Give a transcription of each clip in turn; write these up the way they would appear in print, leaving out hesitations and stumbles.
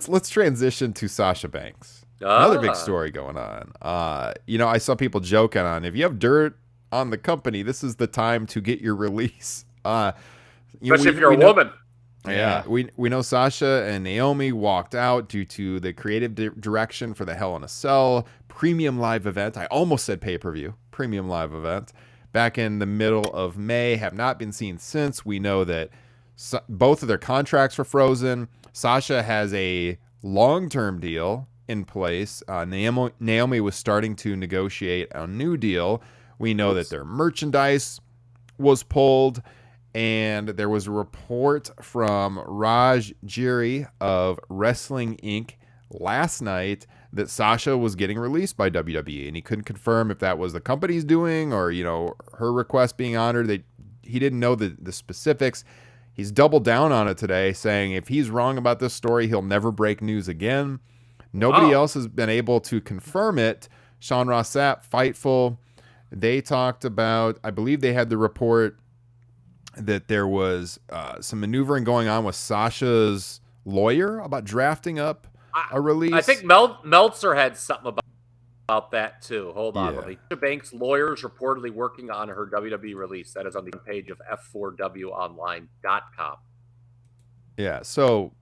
let's transition to Sasha Banks. Another big Ah, story going on. I saw people joking on if you have dirt on the company, this is the time to get your release. especially if you're We a know. woman. Yeah, Yeah. we know Sasha and Naomi walked out due to the creative direction for the Hell in a Cell premium live event. I almost said pay-per-view, premium live event back in the middle of May, have not been seen since. We know that both of their contracts were frozen. Sasha has a long-term deal in place. Naomi was starting to negotiate a new deal. We know that Oops. their merchandise was pulled, and there was a report from Raj Giri of Wrestling Inc. last night that Sasha was getting released by WWE, and he couldn't confirm if that was the company's doing or her request being honored. He didn't know the specifics. He's doubled down on it today, saying if he's wrong about this story, he'll never break news again. Nobody Wow. else has been able to confirm it. Sean Ross Sapp, Fightful, they talked about, I believe they had the report that there was some maneuvering going on with Sasha's lawyer about drafting up I, a I think release. Meltzer had something about that too. Hold on, let Yeah. me. Sasha Banks' lawyers reportedly working on her WWE release. That is on the page of f4wonline.com. Yeah. So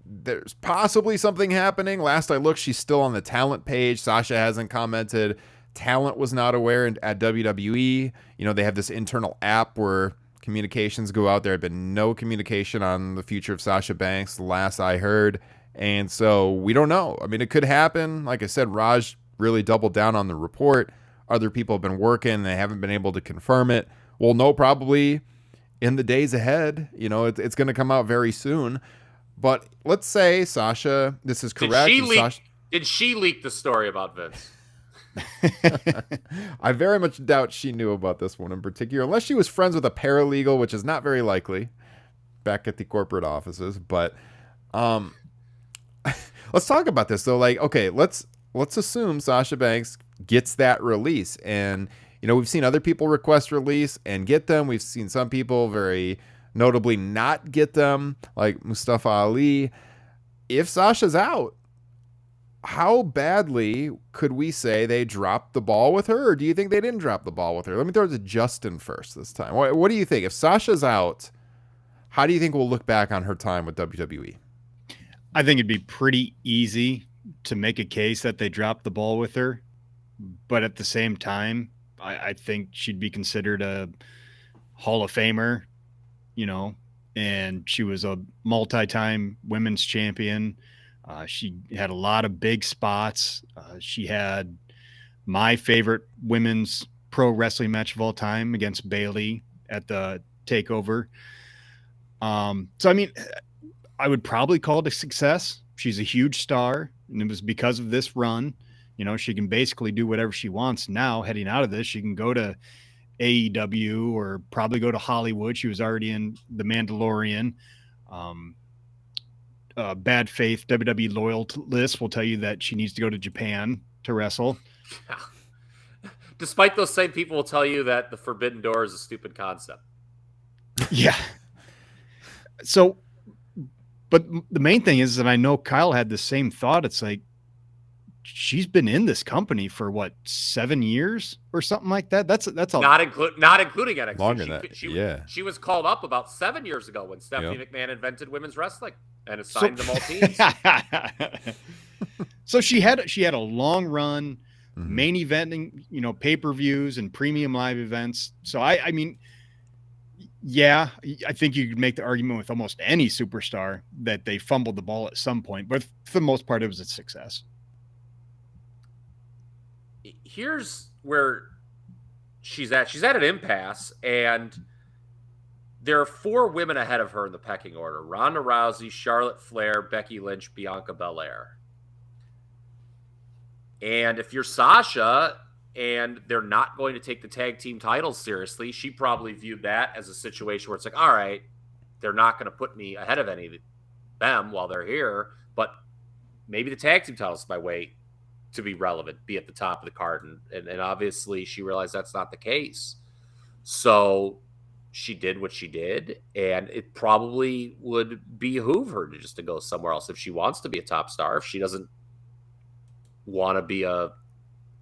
there's possibly something happening. Last I looked, she's still on the talent page. Sasha hasn't commented. Talent was not aware at WWE. They have this internal app where communications go out. There had been no communication on the future of Sasha Banks, the last I heard. And so we don't know. I mean, it could happen. Like I said, Raj really doubled down on the report. Other people have been working. They haven't been able to confirm it. We'll know probably in the days ahead. It's going to come out very soon. But let's say Sasha, this is Did correct, she and leak? Sasha, Did she leak the story about Vince? I very much doubt she knew about this one in particular, unless she was friends with a paralegal, which is not very likely back at the corporate offices. But um, let's talk about this though. Like, okay, let's assume Sasha Banks gets that release, and we've seen other people request release and get them. We've seen some people very notably not get them, like Mustafa Ali. If Sasha's out, how badly could we say they dropped the ball with her, or do you think they didn't drop the ball with her? Let me throw it to Justin first this time. What do you think? If Sasha's out, how do you think we'll look back on her time with WWE? I think it'd be pretty easy to make a case that they dropped the ball with her. But at the same time, I think she'd be considered a Hall of Famer, you know, and she was a multi-time women's champion. She had a lot of big spots. She had my favorite women's pro wrestling match of all time against Bailey at the Takeover. So I mean, I would probably call it a success. She's a huge star, and it was because of this run. She can basically do whatever she wants now. Heading out of this, she can go to AEW or probably go to Hollywood. She was already in The Mandalorian. Um, Bad Faith WWE loyal list will tell you that she needs to go to Japan to wrestle. Despite those same people will tell you that the Forbidden Door is a stupid concept. Yeah. So, but the main thing is that I know Kyle had the same thought. It's like, she's been in this company for what, 7 years or something like that. That's a not including NXT. Longer than that, yeah. She was called up about 7 years ago when Stephanie Yep. McMahon invented women's wrestling and assigned them all teams. So she had a long run, Mm-hmm. main eventing, pay-per-views and premium live events. So I mean, yeah, I think you could make the argument with almost any superstar that they fumbled the ball at some point, but for the most part, it was a success. Here's where she's at. She's at an impasse, and there are 4 women ahead of her in the pecking order: Ronda Rousey, Charlotte Flair, Becky Lynch, Bianca Belair. And if you're Sasha and they're not going to take the tag team titles seriously, she probably viewed that as a situation where it's like, all right, they're not going to put me ahead of any of them while they're here, but maybe the tag team titles is my way to be relevant, be at the top of the card. And obviously she realized that's not the case. So she did what she did, and it probably would behoove her to go somewhere else if she wants to be a top star. If she doesn't want to be a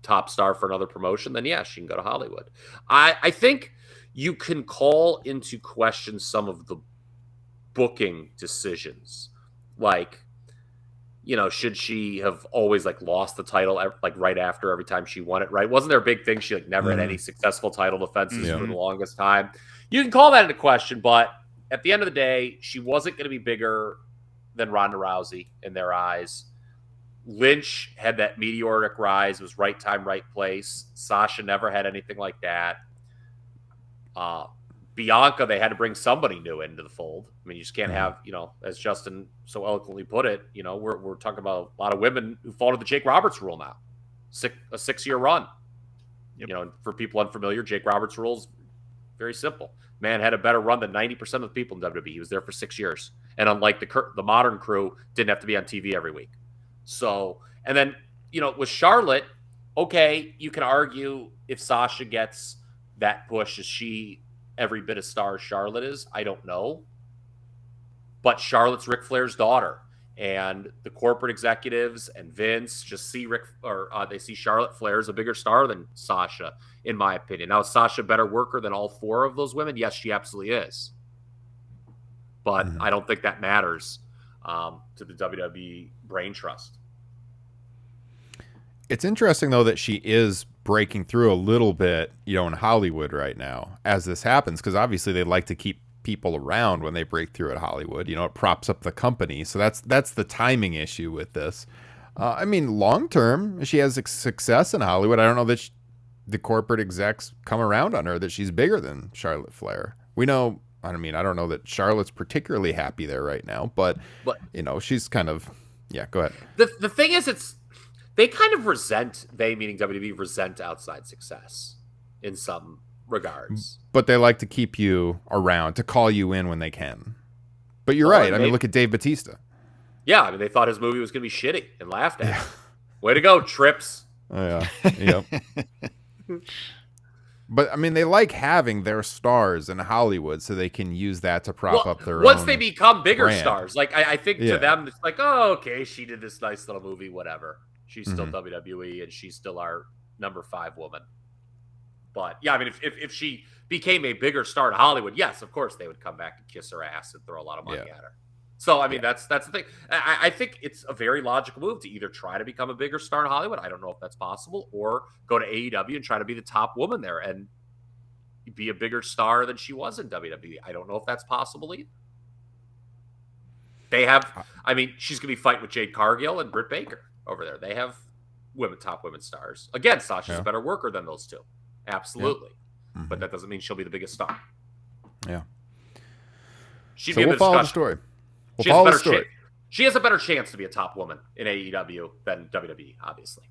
top star for another promotion, then yeah, she can go to Hollywood. I think you can call into question some of the booking decisions, like, should she have always like lost the title like right after every time she won it, right? Wasn't there a big thing? She like never had any successful title defenses for the longest time. You can call that into question, but at the end of the day, she wasn't going to be bigger than Ronda Rousey in their eyes. Lynch had that meteoric rise, was right time, right place. Sasha never had anything like that. Bianca, they had to bring somebody new into the fold. I mean, you just can't have, as Justin so eloquently put it, we're talking about a lot of women who fall to the Jake Roberts rule now. A 6-year run. Yep. For people unfamiliar, Jake Roberts rules, very simple. Man had a better run than 90% of the people in WWE. He was there for 6 years. And unlike the modern crew, didn't have to be on TV every week. So, and then, with Charlotte, okay, you can argue if Sasha gets that push, is she every bit as star as Charlotte is? I don't know. But Charlotte's Ric Flair's daughter, and the corporate executives and Vince just see they see Charlotte Flair as a bigger star than Sasha, in my opinion. Now, is Sasha a better worker than all 4 of those women? Yes, she absolutely is. But I don't think that matters to the WWE brain trust. It's interesting, though, that she is breaking through a little bit, in Hollywood right now as this happens, because obviously they like to keep people around when they break through at Hollywood. It props up the company. So that's the timing issue with this. I mean, long term, she has success in Hollywood. I don't know that the corporate execs come around on her, that she's bigger than Charlotte Flair. We know, I don't know that Charlotte's particularly happy there right now, but she's kind of, go ahead. The thing is, they kind of meaning WWE, resent outside success in some regards. But they like to keep you around, to call you in when they can. But you're right. I mean, look at Dave Bautista. Yeah, they thought his movie was going to be shitty and laughed at it. Way to go, Trips. Oh, yeah. Yep. But, I mean, they like having their stars in Hollywood so they can use that to prop up their once own they become bigger brand. Stars. Like, I think to them, it's like, oh, okay, she did this nice little movie, whatever. She's still WWE, and she's still our number 5 woman. But, yeah, I mean, if she became a bigger star in Hollywood, yes, of course they would come back and kiss her ass and throw a lot of money at her. So, I mean, that's the thing. I think it's a very logical move to either try to become a bigger star in Hollywood. I don't know if that's possible. Or go to AEW and try to be the top woman there and be a bigger star than she was in WWE. I don't know if that's possible either. They have, I mean, she's going to be fighting with Jade Cargill and Britt Baker over there. They have top women stars. Again, Sasha's a better worker than those two. Absolutely. Yeah. But that doesn't mean she'll be the biggest star. Yeah. She'd so be we'll follow the story. We'll follow the story. She has a better chance to be a top woman in AEW than WWE, obviously.